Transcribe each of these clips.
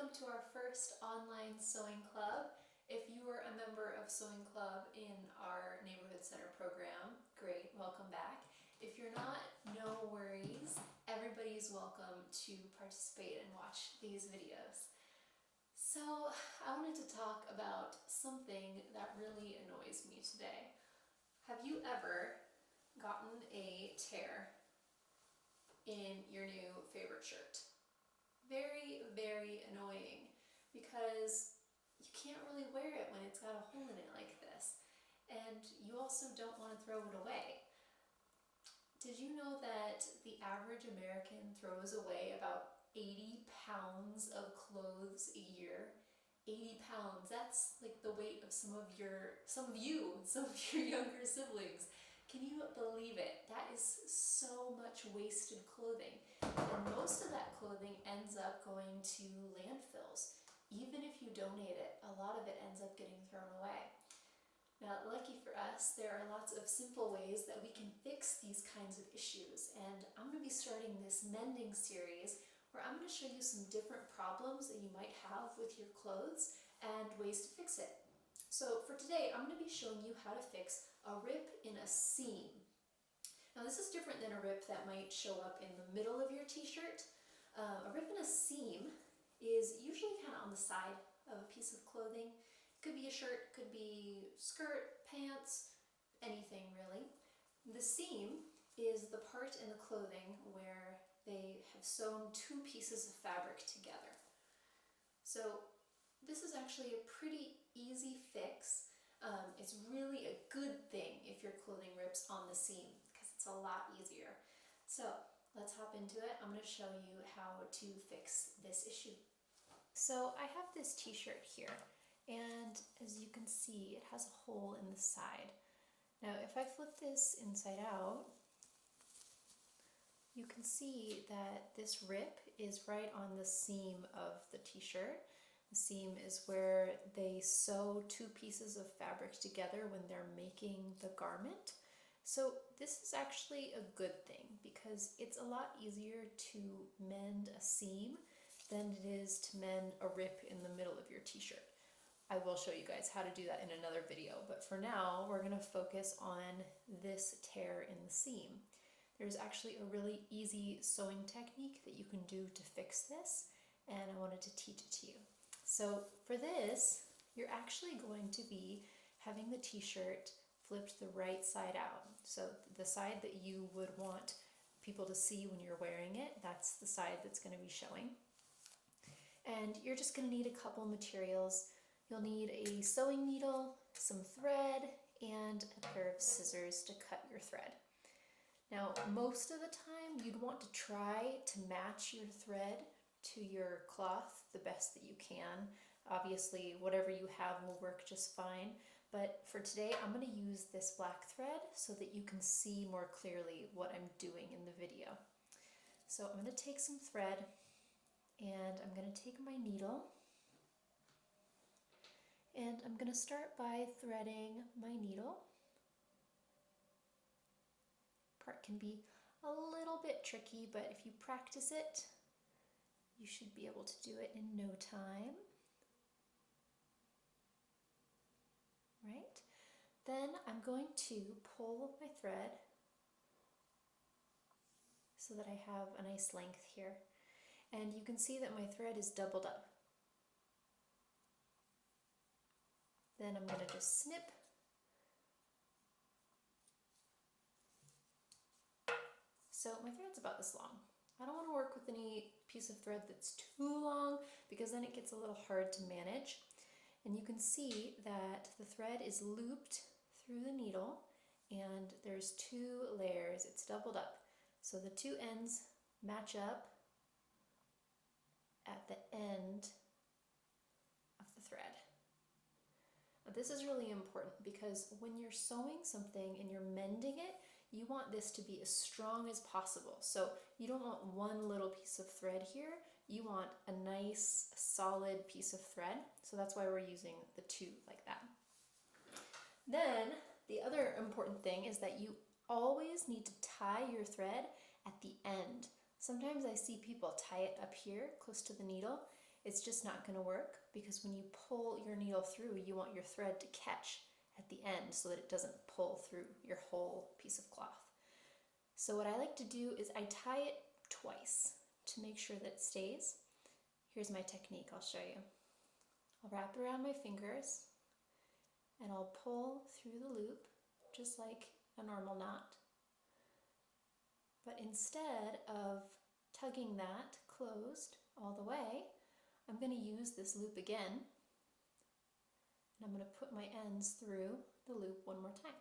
welcome to our first online sewing club. If you were a member of Sewing Club in our Neighborhood Center program, great, welcome back. If you're not, no worries. Everybody's welcome to participate and watch these videos. So I wanted to talk about something that really annoys me today. Have you ever gotten a tear in your new favorite shirt? Very, very annoying because you can't really wear it when it's got a hole in it like this. And you also don't want to throw it away. Did you know that the average American throws away about 80 pounds of clothes a year? 80 pounds, that's like the weight of some of your younger siblings. Can you believe it? That is so much wasted clothing. And most of that clothing ends up going to landfills. Even if you donate it, a lot of it ends up getting thrown away. Now, lucky for us, there are lots of simple ways that we can fix these kinds of issues. And I'm going to be starting this mending series where I'm going to show you some different problems that you might have with your clothes and ways to fix it. So for today, I'm going to be showing you how to fix a rip in a seam. Now this is different than a rip that might show up in the middle of your t-shirt. A rip in a seam is usually kind of on the side of a piece of clothing. It could be a shirt, could be skirt, pants, anything really. The seam is the part in the clothing where they have sewn two pieces of fabric together. So this is actually a pretty easy fix. It's really a good thing if your clothing rips on the seam because it's a lot easier. So let's hop into it. I'm going to show you how to fix this issue. So I have this t-shirt here, and as you can see, it has a hole in the side. Now if I flip this inside out, you can see that this rip is right on the seam of the t-shirt. The seam is where they sew two pieces of fabric together when they're making the garment. So this is actually a good thing because it's a lot easier to mend a seam than it is to mend a rip in the middle of your t-shirt. I will show you guys how to do that in another video, but for now we're going to focus on this tear in the seam. There's actually a really easy sewing technique that you can do to fix this, and I wanted to teach it to you. So for this, you're actually going to be having the t-shirt flipped the right side out. So the side that you would want people to see when you're wearing it, that's the side that's going to be showing. And you're just going to need a couple materials. You'll need a sewing needle, some thread, and a pair of scissors to cut your thread. Now, most of the time, you'd want to try to match your thread to your cloth the best that you can. Obviously, whatever you have will work just fine, but for today I'm going to use this black thread so that you can see more clearly what I'm doing in the video. So I'm going to take some thread and I'm going to take my needle and I'm going to start by threading my needle. Part can be a little bit tricky, but if you practice it, you should be able to do it in no time. Right? Then I'm going to pull my thread so that I have a nice length here. And you can see that my thread is doubled up. Then I'm going to just snip. So my thread's about this long. I don't want to work with any piece of thread that's too long because then it gets a little hard to manage. And you can see that the thread is looped through the needle and there's two layers. It's doubled up. So the two ends match up at the end of the thread. Now, this is really important because when you're sewing something and you're mending it, you want this to be as strong as possible. So you don't want one little piece of thread here. You want a nice solid piece of thread. So that's why we're using the two like that. Then the other important thing is that you always need to tie your thread at the end. Sometimes I see people tie it up here close to the needle. it's just not going to work, because when you pull your needle through, you want your thread to catch at the end so that it doesn't pull through your whole piece of cloth. So what I like to do is I tie it twice to make sure that it stays. Here's my technique, I'll show you. I'll wrap it around my fingers and I'll pull through the loop just like a normal knot. But instead of tugging that closed all the way, I'm going to use this loop again, and I'm going to put my ends through the loop one more time.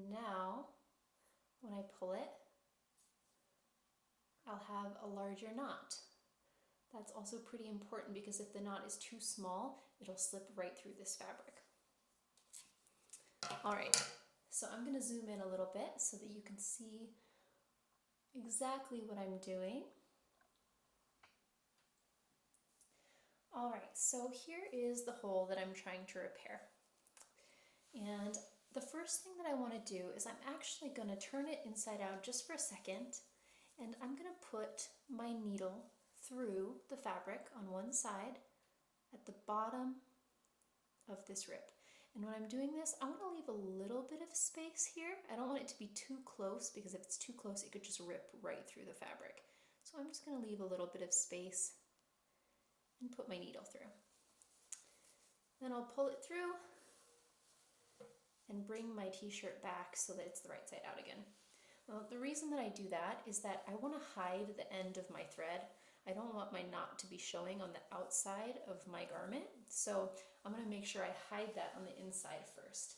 Now, when I pull it, I'll have a larger knot. That's also pretty important because if the knot is too small, it'll slip right through this fabric. All right, so I'm going to zoom in a little bit so that you can see exactly what I'm doing. All right, so here is the hole that I'm trying to repair. And the first thing that I want to do is I'm actually going to turn it inside out just for a second, and I'm going to put my needle through the fabric on one side at the bottom of this rip. And when I'm doing this, I want to leave a little bit of space here. I don't want it to be too close, because if it's too close, it could just rip right through the fabric. So I'm just going to leave a little bit of space and put my needle through. Then I'll pull it through and bring my t-shirt back so that it's the right side out again. Well, the reason that I do that is that I want to hide the end of my thread. I don't want my knot to be showing on the outside of my garment, so I'm going to make sure I hide that on the inside first.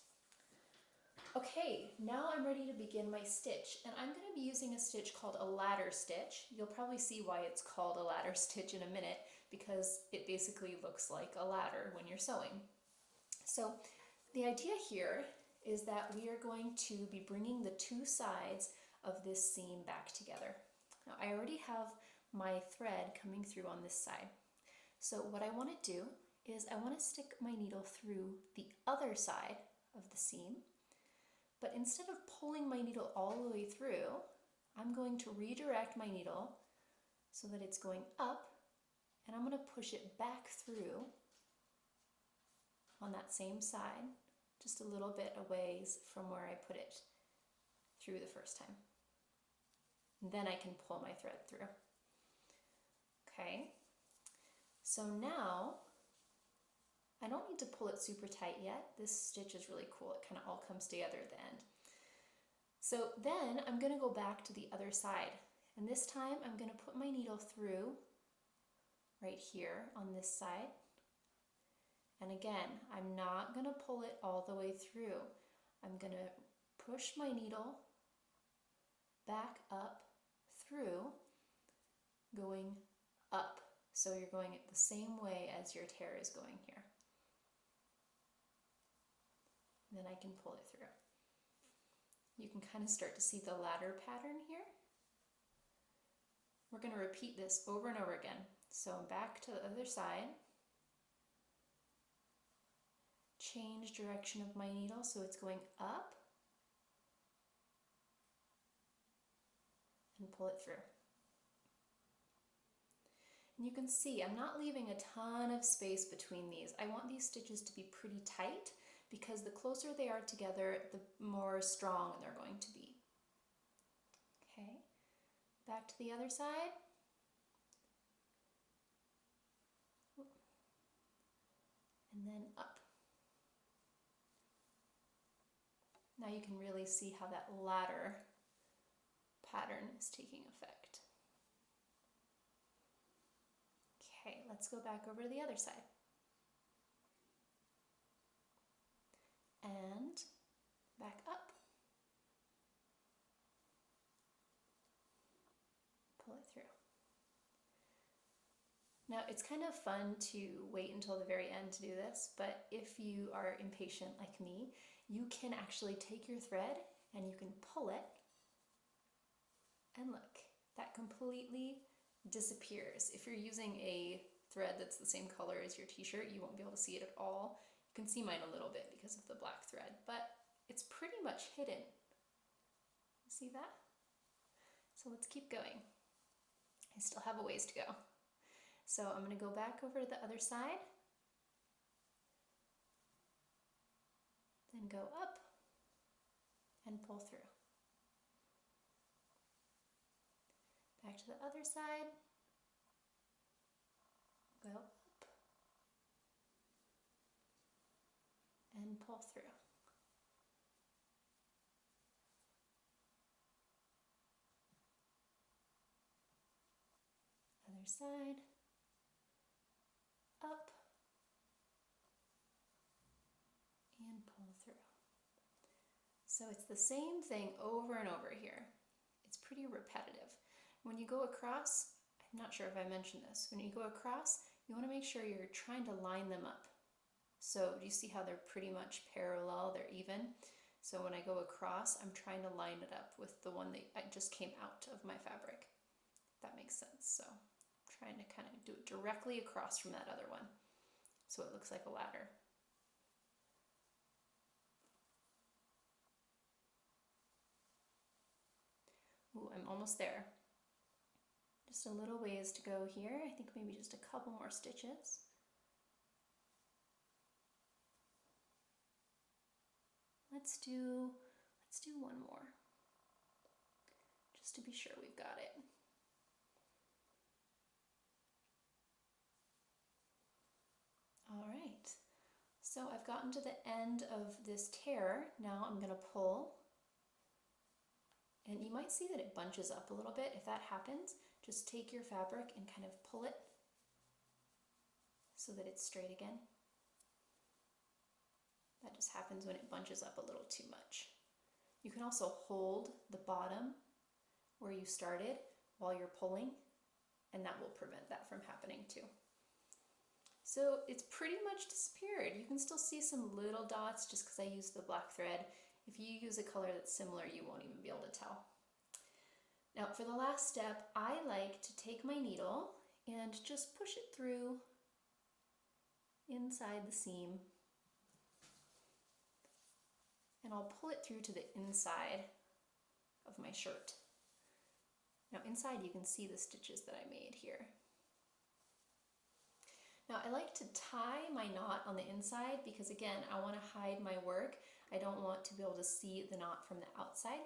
Okay, now I'm ready to begin my stitch, and I'm going to be using a stitch called a ladder stitch. You'll probably see why it's called a ladder stitch in a minute, because it basically looks like a ladder when you're sewing. So the idea here is that we are going to be bringing the two sides of this seam back together. Now I already have my thread coming through on this side. So what I want to do is I want to stick my needle through the other side of the seam, but instead of pulling my needle all the way through, I'm going to redirect my needle so that it's going up, and I'm going to push it back through on that same side, just a little bit a ways from where I put it through the first time. And then I can pull my thread through. Okay, so now I don't need to pull it super tight yet. This stitch is really cool. It kind of all comes together at the end. So then I'm going to go back to the other side, and this time I'm going to put my needle through right here on this side. And again, I'm not going to pull it all the way through. I'm going to push my needle back up through, going up. So you're going it the same way as your tear is going here. And then I can pull it through. You can kind of start to see the ladder pattern here. We're going to repeat this over and over again. So back to the other side. Change direction of my needle so it's going up, and pull it through. And you can see I'm not leaving a ton of space between these. I want these stitches to be pretty tight, because the closer they are together, the more strong they're going to be. Okay, back to the other side. And then up. Now you can really see how that ladder pattern is taking effect. Okay, let's go back over to the other side. And back up. Pull it through. Now it's kind of fun to wait until the very end to do this, but if you are impatient like me, you can actually take your thread and you can pull it, and look, that completely disappears. If you're using a thread that's the same color as your t-shirt, you won't be able to see it at all. You can see mine a little bit because of the black thread, but it's pretty much hidden. See that? So let's keep going. I still have a ways to go. So I'm going to go back over to the other side, then go up and pull through. Back to the other side, go up and pull through. Other side, up and pull through. So it's the same thing over and over here. It's pretty repetitive. When you go across, I'm not sure if I mentioned this, when you go across, you want to make sure you're trying to line them up. So do you see how they're pretty much parallel, they're even? So when I go across, I'm trying to line it up with the one that just came out of my fabric, if that makes sense. So I'm trying to kind of do it directly across from that other one, so it looks like a ladder. Ooh, I'm almost there. Just a little ways to go here. I think maybe just a couple more stitches. Let's do one more, just to be sure we've got it. All right, so I've gotten to the end of this tear. Now I'm going to pull, and you might see that it bunches up a little bit. If that happens, just take your fabric and kind of pull it so that it's straight again. That just happens when it bunches up a little too much. You can also hold the bottom where you started while you're pulling, and that will prevent that from happening too. So it's pretty much disappeared. You can still see some little dots just because I used the black thread. If you use a color that's similar, you won't even be able to tell. Now for the last step, I like to take my needle and just push it through inside the seam, and I'll pull it through to the inside of my shirt. Now inside you can see the stitches that I made here. Now I like to tie my knot on the inside because, again, I want to hide my work. I don't want to be able to see the knot from the outside.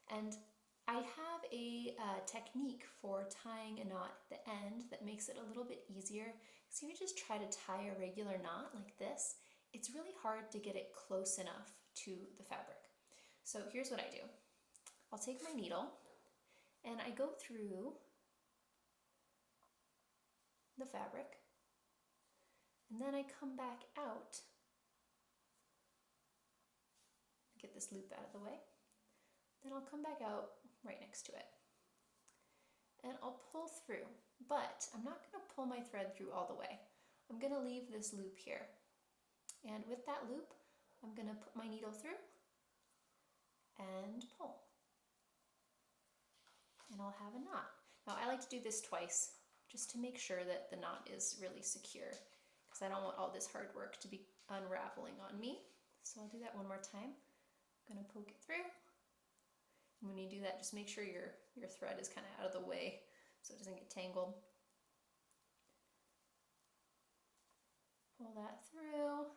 And I have a technique for tying a knot at the end that makes it a little bit easier. So if you just try to tie a regular knot like this, it's really hard to get it close enough to the fabric. So here's what I do. I'll take my needle and I go through the fabric, and then I come back out, get this loop out of the way, then I'll come back out right next to it. And I'll pull through, but I'm not going to pull my thread through all the way. I'm going to leave this loop here. And with that loop, I'm going to put my needle through and pull. And I'll have a knot. Now I like to do this twice just to make sure that the knot is really secure, because I don't want all this hard work to be unraveling on me. So I'll do that one more time. I'm going to poke it through. And when you do that, just make sure your thread is kind of out of the way so it doesn't get tangled. Pull that through.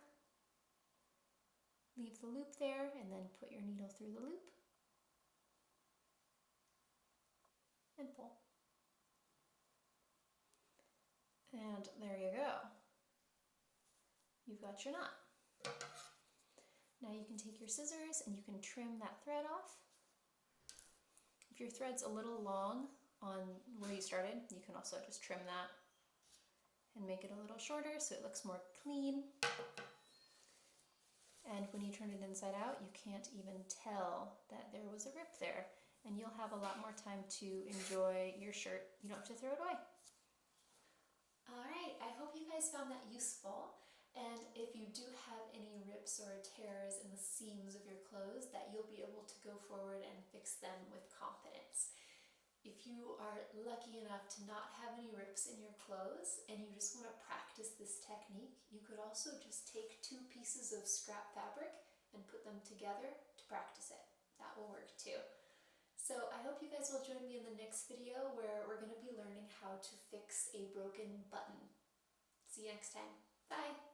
Leave the loop there and then put your needle through the loop. And pull. And there you go. You've got your knot. Now you can take your scissors and you can trim that thread off. If your thread's a little long on where you started, you can also just trim that and make it a little shorter so it looks more clean. And when you turn it inside out, you can't even tell that there was a rip there, and you'll have a lot more time to enjoy your shirt. You don't have to throw it away. Alright, I hope you guys found that useful, and if you do have any rips or tears in the seams of your clothes, that you'll be able to go forward and fix them with confidence. If you are lucky enough to not have any rips in your clothes and you just want to practice this technique, you could also just take 2 pieces of scrap fabric and put them together to practice it. That will work too. So I hope you guys will join me in the next video where we're going to be learning how to fix a broken button. See you next time. Bye!